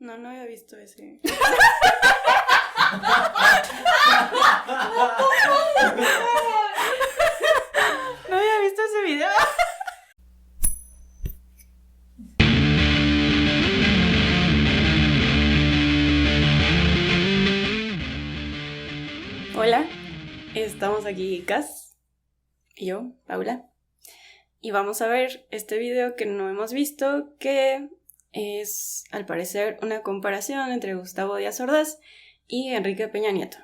No, no había visto ese. No había visto ese video. Hola, estamos aquí Cas y yo, Paula, y vamos a ver este video que no hemos visto, que es al parecer una comparación entre Gustavo Díaz Ordaz y Enrique Peña Nieto.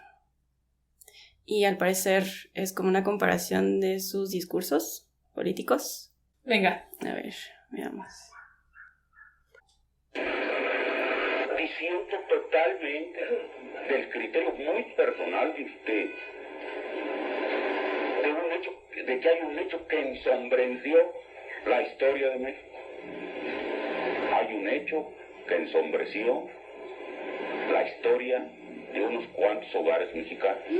Y al parecer es como una comparación de sus discursos políticos. Venga. A ver, veamos. Disiento totalmente del criterio muy personal de usted, de que hay un hecho que ensombreció la historia de México. Hay un hecho que ensombreció la historia de unos cuantos hogares mexicanos. Yo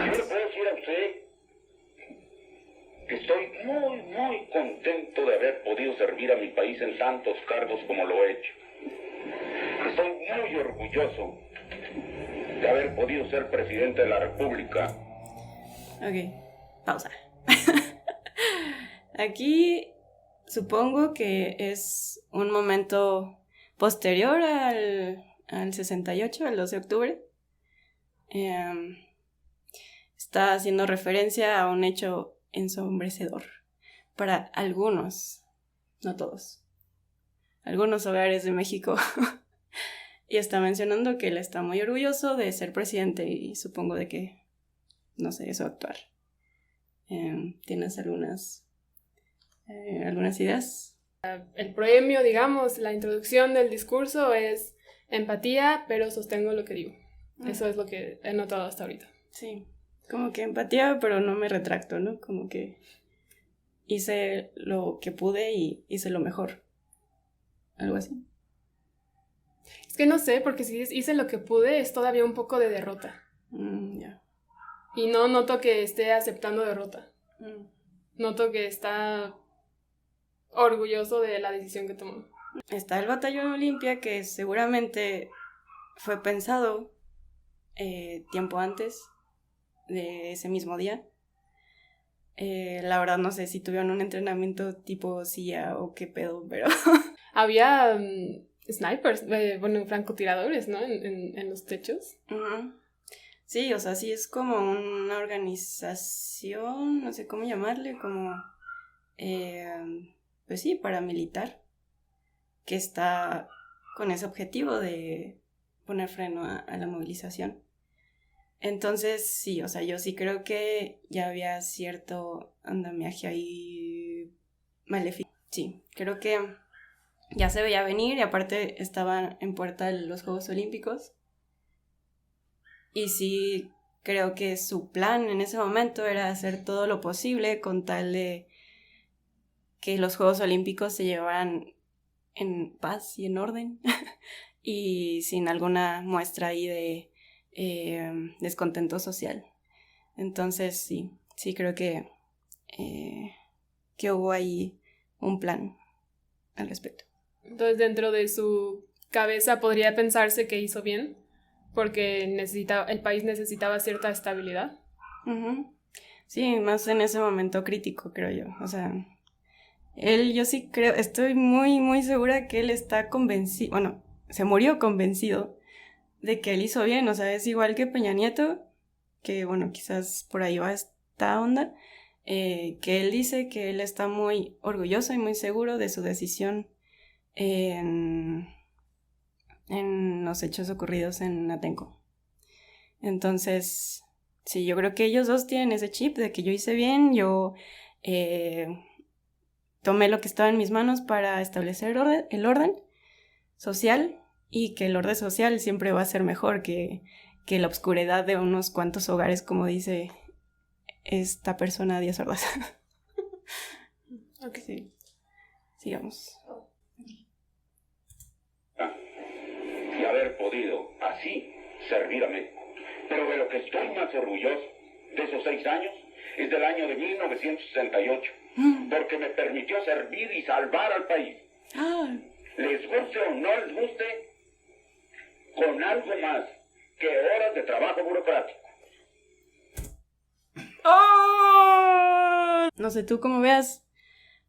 le puedo decir a usted que estoy muy contento de haber podido servir a mi país en tantos cargos como lo he hecho. Estoy muy orgulloso de haber podido ser presidente de la República. Ok, pausa. Aquí supongo que es un momento posterior al 68, al 12 de octubre. Está haciendo referencia a un hecho ensombrecedor para algunos, no todos, algunos hogares de México. Y está mencionando que él está muy orgulloso de ser presidente y supongo de que, no sé, eso actuar. ¿Tienes algunas ideas? El proemio, digamos, la introducción del discurso es empatía, pero sostengo lo que digo. Eso es lo que he notado hasta ahorita. Sí, como que empatía, pero no me retracto, ¿no? Como que hice lo que pude y hice lo mejor. Algo así. Es que no sé, porque si hice lo que pude es todavía un poco de derrota. Ya. Y no noto que esté aceptando derrota. Noto que está orgulloso de la decisión que tomó. Está el Batallón Olimpia, que seguramente fue pensado tiempo antes de ese mismo día. La verdad no sé si tuvieron un entrenamiento tipo CIA o qué pedo, pero... Había snipers, francotiradores, ¿no? En los techos. Uh-huh. Sí, o sea, sí es como una organización, no sé cómo llamarle, como... pues sí, paramilitar, que está con ese objetivo de poner freno a la movilización. Entonces, sí, o sea, yo sí creo que ya había cierto andamiaje ahí maléfico. Sí, creo que ya se veía venir y aparte estaban en puerta los Juegos Olímpicos. Y sí, creo que su plan en ese momento era hacer todo lo posible con tal de que los Juegos Olímpicos se llevaran en paz y en orden y sin alguna muestra ahí de descontento social. Entonces sí creo que hubo ahí un plan al respecto. Entonces dentro de su cabeza podría pensarse que hizo bien porque el país necesitaba cierta estabilidad. Uh-huh. Sí, más en ese momento crítico, creo yo. O sea, yo sí creo, estoy muy segura que él está convencido, bueno, se murió convencido de que él hizo bien. O sea, es igual que Peña Nieto, que bueno, quizás por ahí va esta onda, que él dice que él está muy orgulloso y muy seguro de su decisión en los hechos ocurridos en Atenco. Entonces, sí, yo creo que ellos dos tienen ese chip de que yo hice bien, yo tomé lo que estaba en mis manos para establecer el orden social y que el orden social siempre va a ser mejor que la oscuridad de unos cuantos hogares, como dice esta persona Díaz Ordaz. Ok. Sí. Sigamos. Y haber podido así servir a México. Pero de lo que estoy más orgulloso de esos 6 años es del año de 1968, porque me permitió servir y salvar al país. les guste o no les guste, con algo más que horas de trabajo burocrático. ¡Oh! No sé tú cómo veas,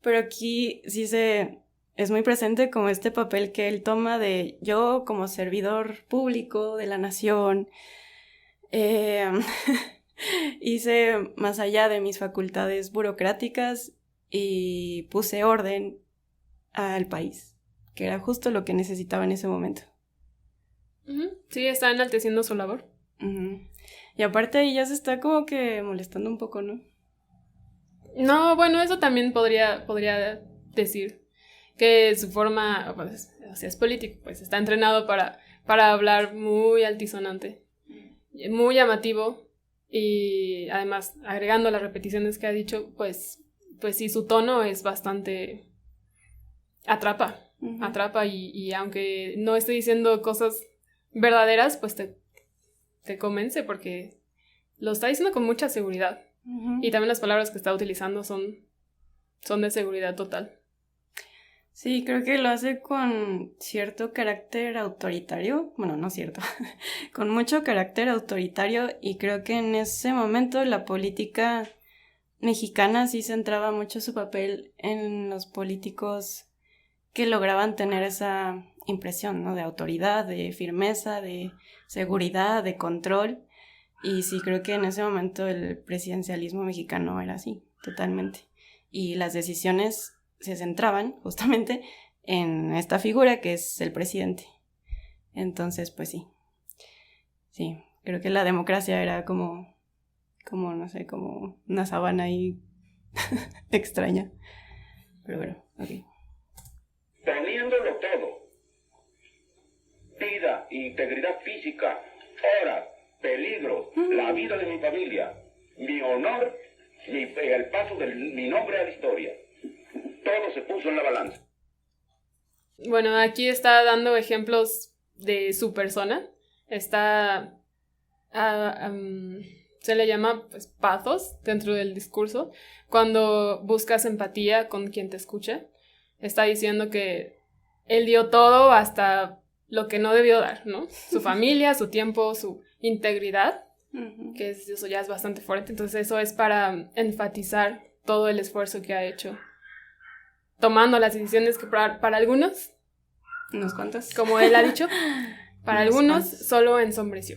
pero aquí sí es muy presente como este papel que él toma de yo como servidor público de la nación. Hice más allá de mis facultades burocráticas y puse orden al país, que era justo lo que necesitaba en ese momento. Sí, está enalteciendo su labor. Y aparte ahí ya se está como que molestando un poco, ¿no? No, bueno, eso también podría decir que su forma, pues, o sea, es político, pues está entrenado para hablar muy altisonante, muy llamativo, y además agregando las repeticiones que ha dicho, pues sí, su tono es bastante atrapa y aunque no esté diciendo cosas verdaderas, pues te convence porque lo está diciendo con mucha seguridad. Y también las palabras que está utilizando son de seguridad total. Sí, creo que lo hace con cierto carácter autoritario. Bueno, no cierto. Con mucho carácter autoritario, y creo que en ese momento la política mexicana sí centraba mucho su papel en los políticos que lograban tener esa impresión, ¿no? De autoridad, de firmeza, de seguridad, de control. Y sí, creo que en ese momento el presidencialismo mexicano era así, totalmente. Y las decisiones se centraban justamente en esta figura que es el presidente. Entonces, pues sí. Sí, creo que la democracia era como no sé, como una sabana ahí extraña. Pero bueno, ok. Teniéndolo todo, vida, integridad física, horas, peligros, la vida de mi familia, mi honor, el paso de mi nombre a la historia. Todo se puso en la balanza. Bueno, aquí está dando ejemplos de su persona. Está... se le llama pues, pathos dentro del discurso. Cuando buscas empatía con quien te escucha, está diciendo que él dio todo hasta lo que no debió dar, ¿no? Su familia, su tiempo, su integridad, que eso ya es bastante fuerte. Entonces eso es para enfatizar todo el esfuerzo que ha hecho, tomando las decisiones que para algunos, unos cuantos, como él ha dicho, para algunos solo ensombreció.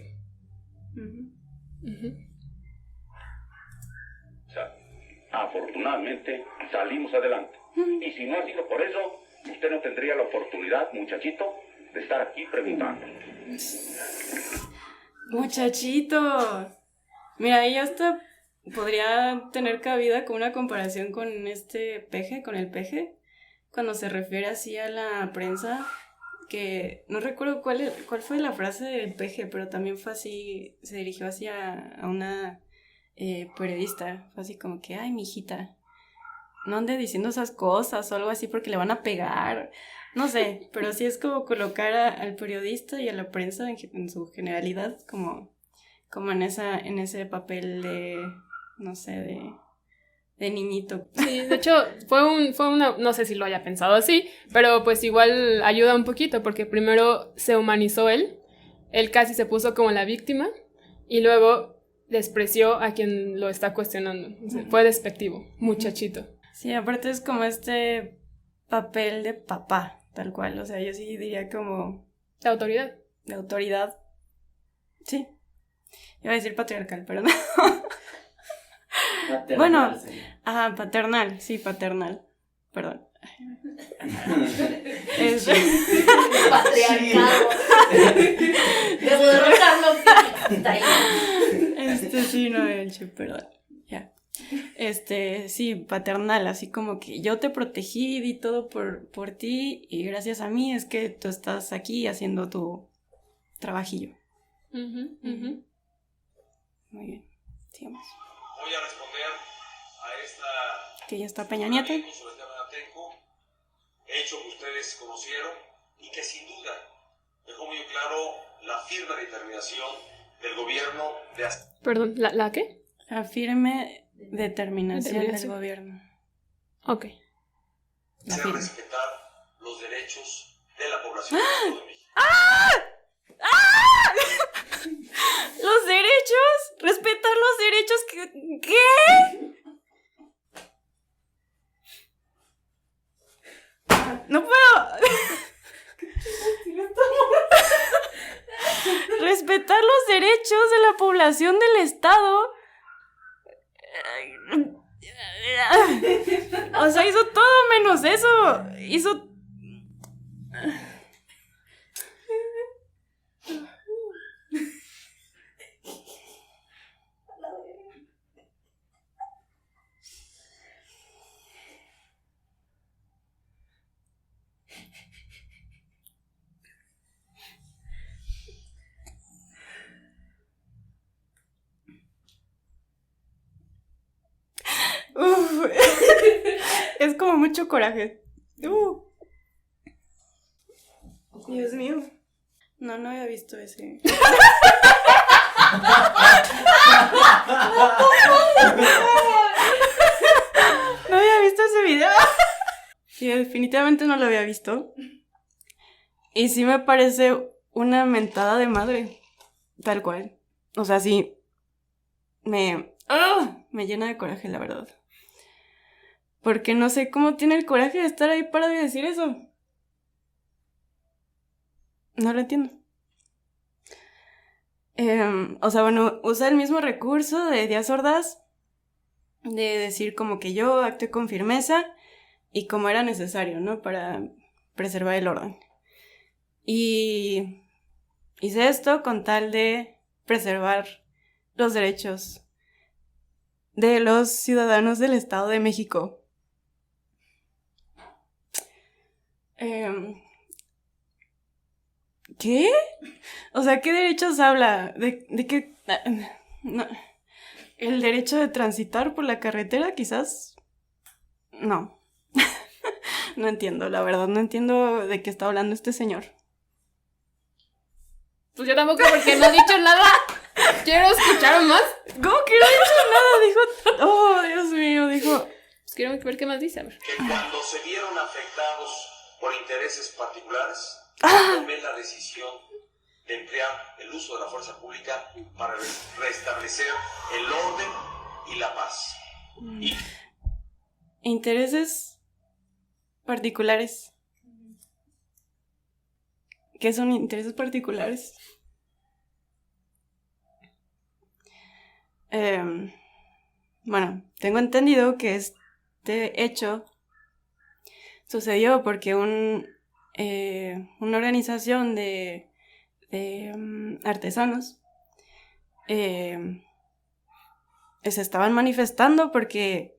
Afortunadamente salimos adelante. Y si no ha sido por eso, usted no tendría la oportunidad, muchachito, de estar aquí preguntando. Muchachito. Mira, ahí hasta podría tener cabida con una comparación con este Peje, con el Peje, cuando se refiere así a la prensa, que no recuerdo cuál fue la frase del Peje, pero también fue así, se dirigió hacia a una periodista, fue así como que, ay, mijita, no ande diciendo esas cosas o algo así porque le van a pegar, no sé, pero sí es como colocar al periodista y a la prensa en su generalidad como en ese papel de, no sé, de niñito. Sí, de hecho, fue una, no sé si lo haya pensado así, pero pues igual ayuda un poquito, porque primero se humanizó él casi se puso como la víctima, y luego despreció a quien lo está cuestionando. O sea, fue despectivo, muchachito. Sí, aparte es como este papel de papá, tal cual, o sea, yo sí diría como... De autoridad. De autoridad, sí. Iba a decir patriarcal, pero no. Paternal, bueno, sí. Paternal, sí, paternal. Perdón. Patriarcado. Sí, no, perdón. Ya. Sí, paternal, así como que yo te protegí, di todo por ti, y gracias a mí es que tú estás aquí haciendo tu trabajillo. Muy bien, sigamos. Voy a responder a esta... Que ya está Peña Nieto. Sobre el tema de Atenco, hecho que ustedes conocieron y que sin duda dejó muy claro la firme determinación del gobierno de... Perdón, ¿la qué? La firme determinación del gobierno. Ok. Hacer respetar los derechos de la población del Estado de México. Los derechos, respetar los derechos que... ¿Qué? No puedo. Respetar los derechos de la población del Estado. O sea, hizo todo menos eso. Hizo... Es como mucho coraje. Dios mío. No había visto ese. No había visto ese video. Sí, definitivamente no lo había visto. Y sí me parece una mentada de madre. Tal cual. O sea, sí. Me llena de coraje, la verdad. Porque no sé cómo tiene el coraje de estar ahí para decir eso. No lo entiendo. O sea, bueno, usa el mismo recurso de Díaz Ordaz, de decir como que yo actué con firmeza y como era necesario, ¿no? Para preservar el orden. Y hice esto con tal de preservar los derechos de los ciudadanos del Estado de México. ¿Qué? O sea, ¿qué derechos habla? ¿De qué? No. ¿El derecho de transitar por la carretera, quizás? No. No entiendo, la verdad, no entiendo de qué está hablando este señor. Pues yo tampoco, porque no ha dicho nada. Quiero escuchar más. ¿Cómo que no ha dicho nada? Dijo... Oh, Dios mío, dijo... Pues quiero ver qué más dice, a ver. Que cuando se vieron afectados por intereses particulares, tomé la decisión de emplear el uso de la fuerza pública para restablecer el orden y la paz. Intereses particulares. ¿Qué son intereses particulares? Bueno, tengo entendido que este hecho sucedió porque una organización de artesanos se estaban manifestando porque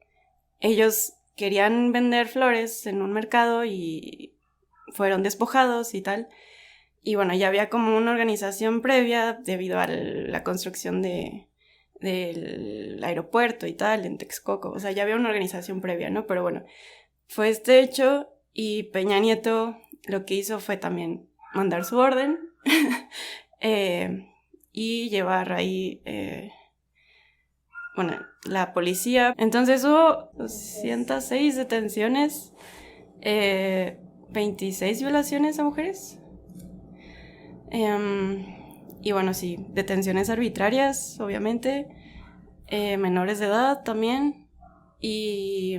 ellos querían vender flores en un mercado y fueron despojados y tal. Y bueno, ya había como una organización previa debido a la construcción del aeropuerto y tal, en Texcoco. O sea, ya había una organización previa, ¿no? Pero bueno, fue este hecho y Peña Nieto lo que hizo fue también mandar su orden y llevar ahí, bueno, la policía. Entonces hubo 206 detenciones, 26 violaciones a mujeres. Y bueno, sí, detenciones arbitrarias, obviamente, menores de edad también, y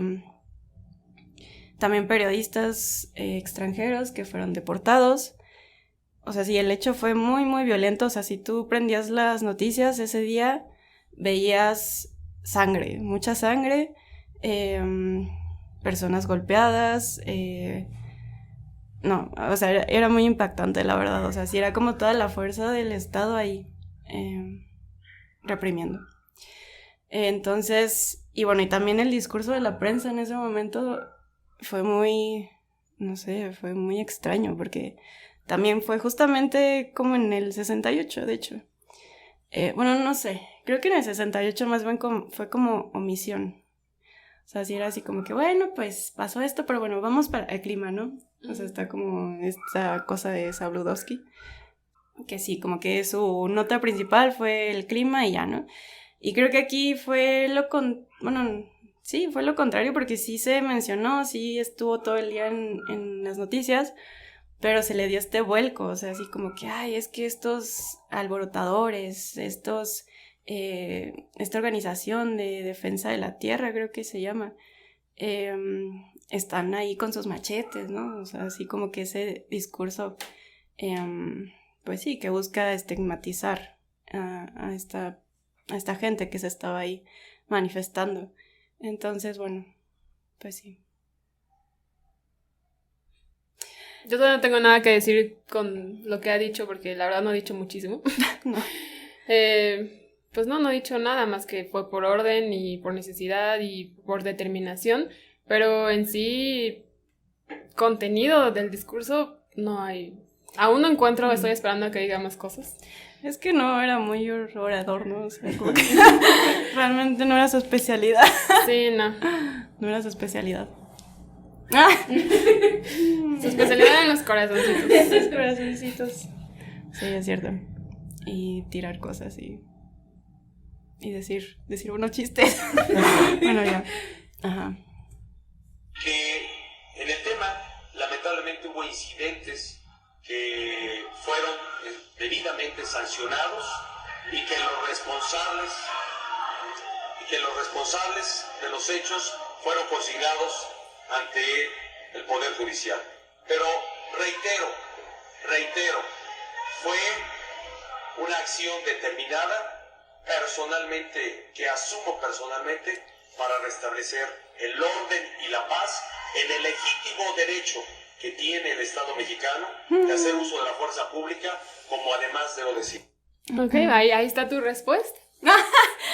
también periodistas extranjeros que fueron deportados. O sea, sí, el hecho fue muy, muy violento. O sea, si tú prendías las noticias ese día, veías sangre, mucha sangre, personas golpeadas, no, o sea, era muy impactante, la verdad. O sea, sí era como toda la fuerza del Estado ahí reprimiendo. Entonces, y bueno, y también el discurso de la prensa en ese momento fue muy, no sé, fue muy extraño, porque también fue justamente como en el 68, de hecho. Bueno, no sé, creo que en el 68 más bien fue como omisión. O sea, sí era así como que, bueno, pues pasó esto, pero bueno, vamos para el clima, ¿no? O sea, está como esta cosa de Sabludowski, que sí, como que su nota principal fue el clima y ya, ¿no? Y creo que aquí fue fue lo contrario, porque sí se mencionó, sí estuvo todo el día en las noticias, pero se le dio este vuelco, o sea, así como que, ay, es que estos alborotadores, esta organización de defensa de la tierra, creo que se llama, están ahí con sus machetes, ¿no? O sea, así como que ese discurso, pues sí, que busca estigmatizar a esta gente que se estaba ahí manifestando. Entonces, bueno, pues sí. Yo todavía no tengo nada que decir con lo que ha dicho, porque la verdad no ha dicho muchísimo. No. Pues no ha dicho nada más que fue por orden y por necesidad y por determinación, pero en sí, contenido del discurso no hay. Aún no encuentro, estoy esperando a que diga más cosas. Es que no era muy orador, ¿no? O sea, como que realmente no era su especialidad. Sí, no. No era su especialidad. Su especialidad eran los corazoncitos. Los corazoncitos. Sí, es cierto. Y tirar cosas y decir unos chistes. Bueno, ya. Ajá. Que en el tema, lamentablemente hubo incidentes que fueron debidamente sancionados y que los responsables de los hechos fueron consignados ante el Poder Judicial. Pero reitero, fue una acción determinada, que asumo personalmente, para restablecer el orden y la paz en el legítimo derecho que tiene el Estado mexicano de hacer uso de la fuerza pública, como además debo decir. Ok, ahí está tu respuesta.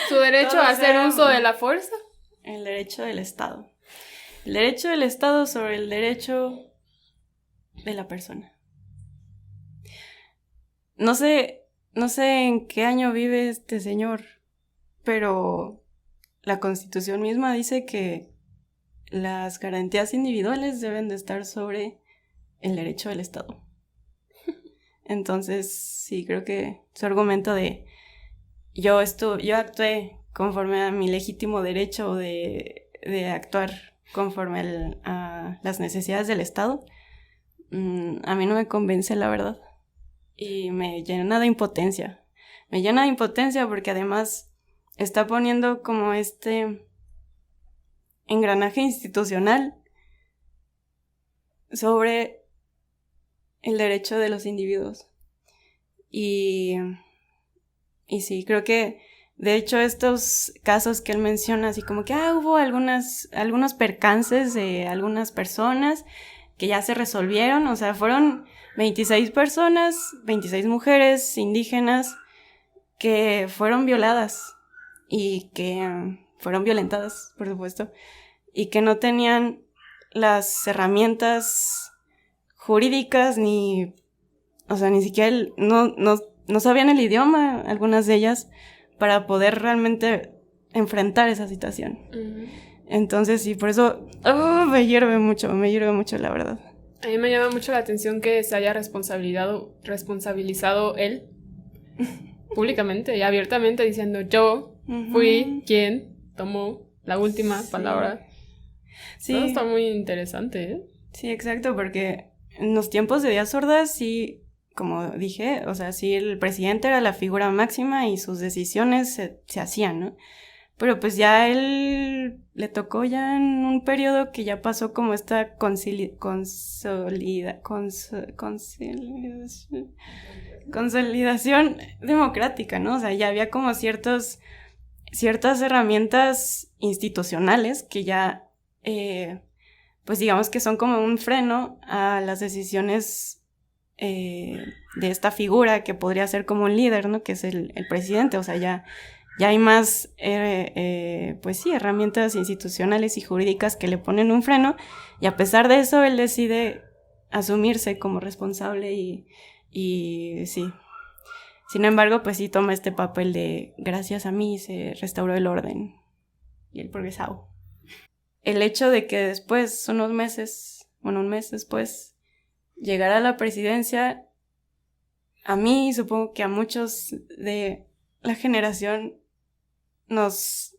Su derecho a hacer uso de la fuerza. El derecho del Estado. El derecho del Estado sobre el derecho de la persona. No sé en qué año vive este señor, pero la Constitución misma dice que las garantías individuales deben de estar sobre el derecho del Estado. Entonces, sí, creo que su argumento de yo actué conforme a mi legítimo derecho de actuar conforme a las necesidades del Estado, a mí no me convence, la verdad. Y me llena de impotencia. Me llena de impotencia porque además está poniendo como este engranaje institucional sobre el derecho de los individuos. Y sí, creo que de hecho estos casos que él menciona, así como que hubo algunos percances de algunas personas que ya se resolvieron, o sea, fueron 26 personas, 26 mujeres indígenas que fueron violadas y que fueron violentadas, por supuesto, y que no tenían las herramientas jurídicas ni siquiera no sabían el idioma, algunas de ellas, para poder realmente enfrentar esa situación. Uh-huh. Entonces, sí, por eso me hierve mucho, la verdad. A mí me llama mucho la atención que se haya responsabilizado él públicamente y abiertamente diciendo yo fui quien tomó la última palabra. Sí. Todo está muy interesante, ¿eh? Sí, exacto, porque en los tiempos de Díaz Ordaz, sí, como dije, o sea, sí, el presidente era la figura máxima y sus decisiones se hacían, ¿no? Pero pues ya a él le tocó ya en un periodo que ya pasó como esta consolidación democrática, ¿no? O sea, ya había como ciertas herramientas institucionales que ya, pues digamos que son como un freno a las decisiones de esta figura que podría ser como un líder, ¿no? Que es el presidente, o sea, ya hay más, pues sí, herramientas institucionales y jurídicas que le ponen un freno, y a pesar de eso él decide asumirse como responsable y sí. Sin embargo, pues sí toma este papel de gracias a mí se restauró el orden y el progresado. El hecho de que después, un mes después, llegara a la presidencia, a mí, supongo que a muchos de la generación nos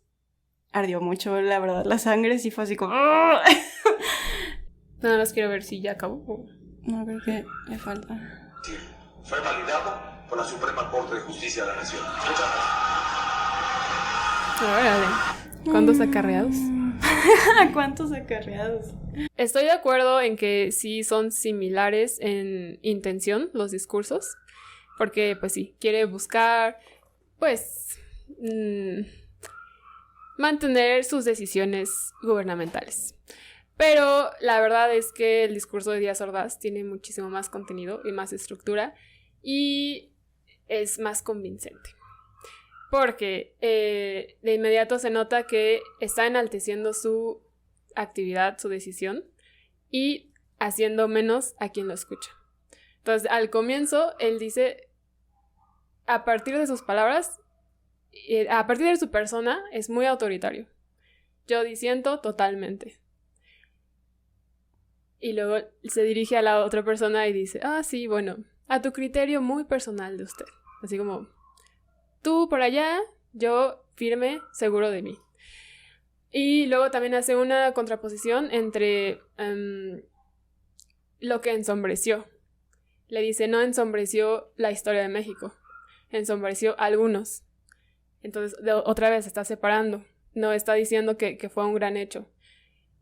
ardió mucho, la verdad, la sangre, sí fue así como... Nada más quiero ver si ya acabó. No, creo que le falta. Sí, fue validado por la Suprema Corte de Justicia de la Nación. Muchas gracias. Órale. ¿Cuántos acarreados? ¿Cuántos acarreados? Estoy de acuerdo en que sí son similares en intención los discursos, porque pues sí, quiere buscar, pues, mantener sus decisiones gubernamentales. Pero la verdad es que el discurso de Díaz Ordaz tiene muchísimo más contenido y más estructura y es más convincente. Porque de inmediato se nota que está enalteciendo su actividad, su decisión, y haciendo menos a quien lo escucha. Entonces, al comienzo, él dice, a partir de sus palabras, a partir de su persona, es muy autoritario. Yo disiento totalmente. Y luego se dirige a la otra persona y dice, sí, bueno, a tu criterio muy personal de usted. Así como, tú por allá, yo firme, seguro de mí. Y luego también hace una contraposición entre lo que ensombreció. Le dice, no ensombreció la historia de México, ensombreció a algunos. Entonces, otra vez está separando. No está diciendo que fue un gran hecho.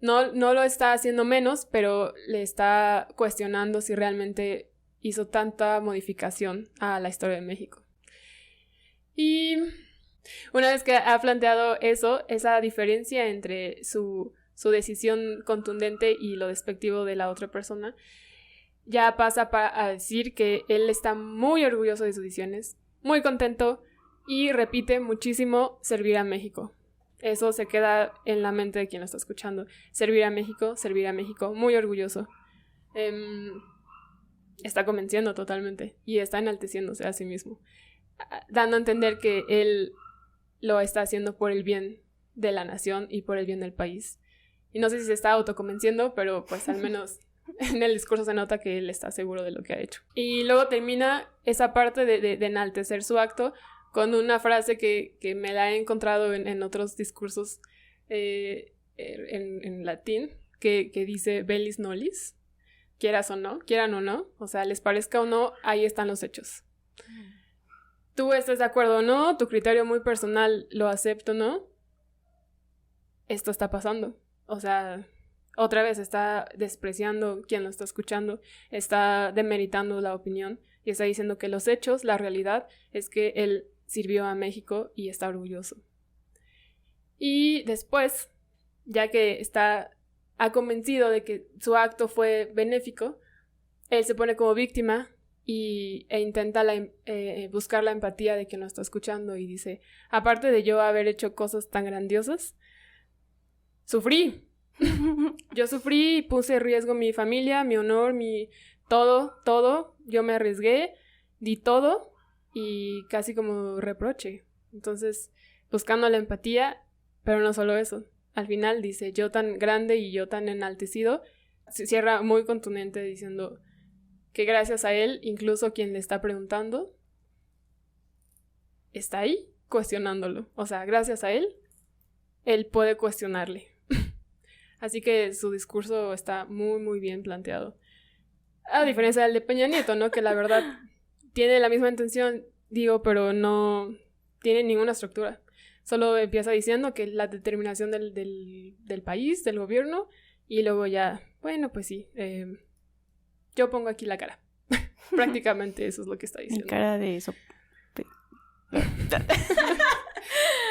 No lo está haciendo menos, pero le está cuestionando si realmente hizo tanta modificación a la historia de México. Y una vez que ha planteado eso, esa diferencia entre su decisión contundente y lo despectivo de la otra persona, ya pasa a decir que él está muy orgulloso de sus decisiones, muy contento y repite muchísimo servir a México. Eso se queda en la mente de quien lo está escuchando. Servir a México, muy orgulloso. Está convenciendo totalmente y está enalteciéndose a sí mismo, dando a entender que él lo está haciendo por el bien de la nación y por el bien del país. Y no sé si se está autoconvenciendo, pero pues al menos en el discurso se nota que él está seguro de lo que ha hecho. Y luego termina esa parte de enaltecer su acto con una frase que me la he encontrado en otros discursos en latín, que dice Bellis Nollis, quieran o no, o sea, les parezca o no, ahí están los hechos. Tú estés de acuerdo o no, tu criterio muy personal lo acepto o no, esto está pasando. O sea, otra vez está despreciando quien lo está escuchando, está demeritando la opinión y está diciendo que los hechos, la realidad, es que él sirvió a México y está orgulloso. Y después, ya que ha convencido de que su acto fue benéfico, él se pone como víctima e intenta buscar la empatía de quien lo está escuchando y dice, aparte de yo haber hecho cosas tan grandiosas, sufrí. Yo sufrí y puse en riesgo mi familia, mi honor, mi todo. Yo me arriesgué, di todo y casi como reproche. Entonces, buscando la empatía, pero no solo eso. Al final dice, yo tan grande y yo tan enaltecido, se cierra muy contundente diciendo que gracias a él, incluso quien le está preguntando, está ahí cuestionándolo. O sea, gracias a él puede cuestionarle. Así que su discurso está muy, muy bien planteado. A diferencia del de Peña Nieto, ¿no? Que la verdad tiene la misma intención, pero no tiene ninguna estructura. Solo empieza diciendo que la determinación del país, del gobierno, y luego ya, bueno, pues sí, yo pongo aquí la cara. Prácticamente eso es lo que está diciendo. Mi cara de eso.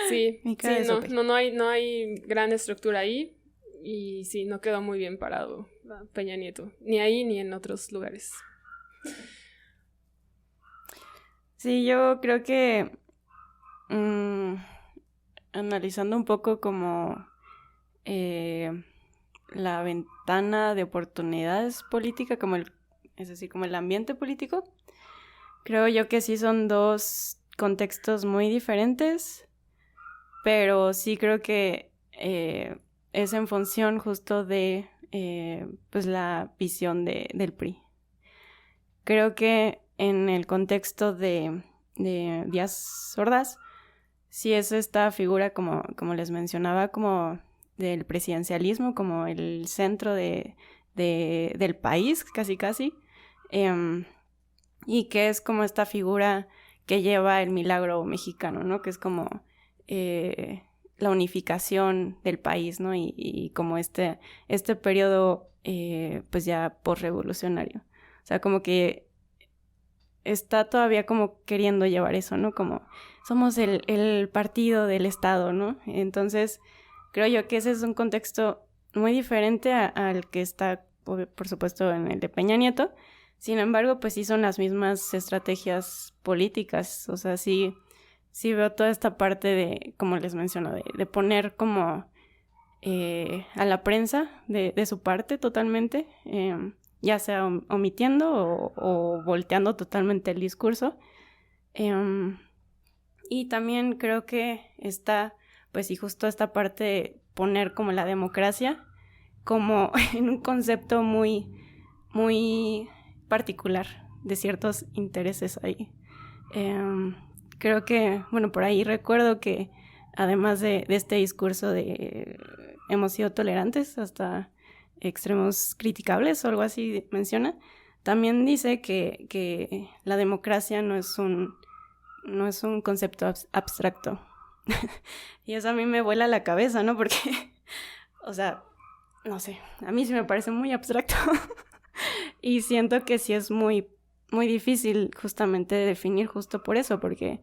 Sí, Mi cara de sope. no hay gran estructura ahí. Y sí, no quedó muy bien parado Peña Nieto. Ni ahí ni en otros lugares. Sí, yo creo que analizando un poco como la ventana de oportunidades política, es decir, como el ambiente político, creo yo que sí son dos contextos muy diferentes, pero sí creo que es en función justo de pues la visión del PRI. Creo que en el contexto de Díaz Ordaz, sí es esta figura como les mencionaba, como del presidencialismo, como el centro del país, casi, y que es como esta figura que lleva el milagro mexicano, ¿no? Que es como la unificación del país, ¿no? Y como este periodo pues ya posrevolucionario. O sea, como que está todavía como queriendo llevar eso, ¿no? Como somos el partido del Estado, ¿no? Entonces, creo yo que ese es un contexto muy diferente al que está, por supuesto, en el de Peña Nieto. Sin embargo, pues sí son las mismas estrategias políticas. O sea, sí veo toda esta parte de, como les menciono, de poner como a la prensa de su parte totalmente, ya sea omitiendo o volteando totalmente el discurso. Y también creo que está, pues sí, justo esta parte de poner como la democracia como en un concepto muy, muy particular de ciertos intereses ahí. Creo que, bueno, por ahí recuerdo que además de este discurso de hemos sido tolerantes hasta extremos criticables o algo así menciona, también dice que la democracia no es un concepto abstracto. Y eso a mí me vuela la cabeza, ¿no? Porque, o sea, no sé, a mí sí me parece muy abstracto. Y siento que sí es muy, muy difícil justamente de definir justo por eso, porque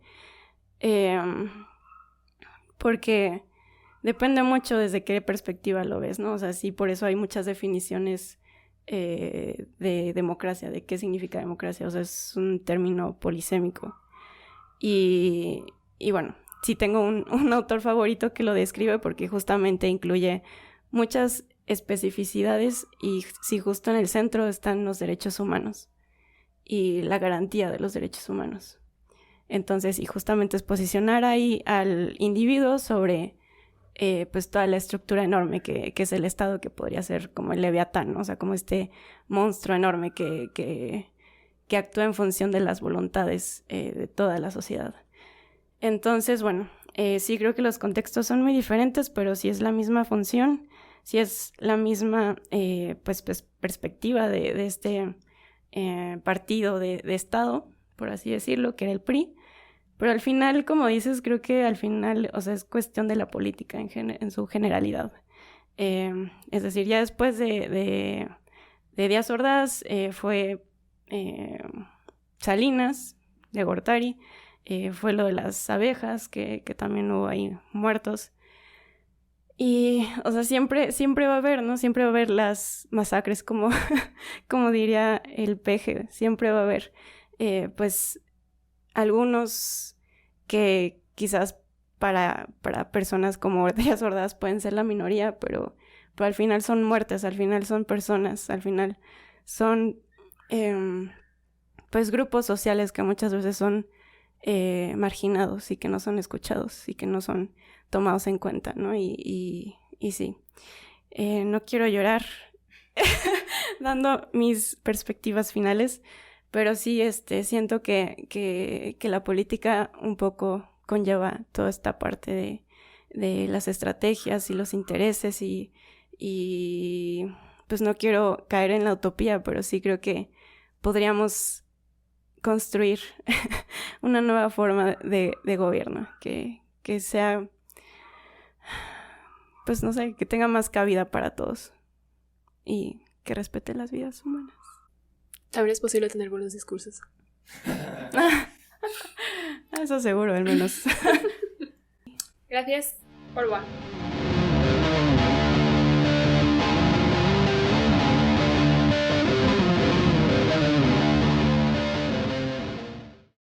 depende mucho desde qué perspectiva lo ves, ¿no? O sea, sí, por eso hay muchas definiciones de democracia, de qué significa democracia. O sea, es un término polisémico. Y bueno, sí tengo un autor favorito que lo describe porque justamente incluye muchas especificidades y sí, justo en el centro están los derechos humanos y la garantía de los derechos humanos. Entonces, y justamente es posicionar ahí al individuo sobre pues toda la estructura enorme que es el Estado, que podría ser como el Leviatán, ¿no? O sea, como este monstruo enorme que actúa en función de las voluntades de toda la sociedad. Entonces, bueno, sí creo que los contextos son muy diferentes, pero sí es la misma función, sí es la misma pues perspectiva de este partido de Estado, por así decirlo, que era el PRI. Pero al final, como dices, creo que al final, o sea, es cuestión de la política en su generalidad. Es decir, ya después de Díaz Ordaz fue Salinas, de Gortari, fue lo de las abejas, que también hubo ahí muertos. Y, o sea, siempre va a haber, ¿no? Siempre va a haber las masacres, como diría el Peje, siempre va a haber, pues, algunos que quizás para personas como Díaz Ordaz pueden ser la minoría, pero al final son muertes, al final son personas, al final son pues grupos sociales que muchas veces son marginados y que no son escuchados y que no son tomados en cuenta, ¿no? Y sí, no quiero llorar dando mis perspectivas finales, pero sí siento que la política un poco conlleva toda esta parte de las estrategias y los intereses y pues no quiero caer en la utopía, pero sí creo que podríamos construir una nueva forma de gobierno que sea, pues no sé, que tenga más cabida para todos y que respete las vidas humanas. También es posible tener buenos discursos. Eso seguro, al menos. Gracias. Au revoir.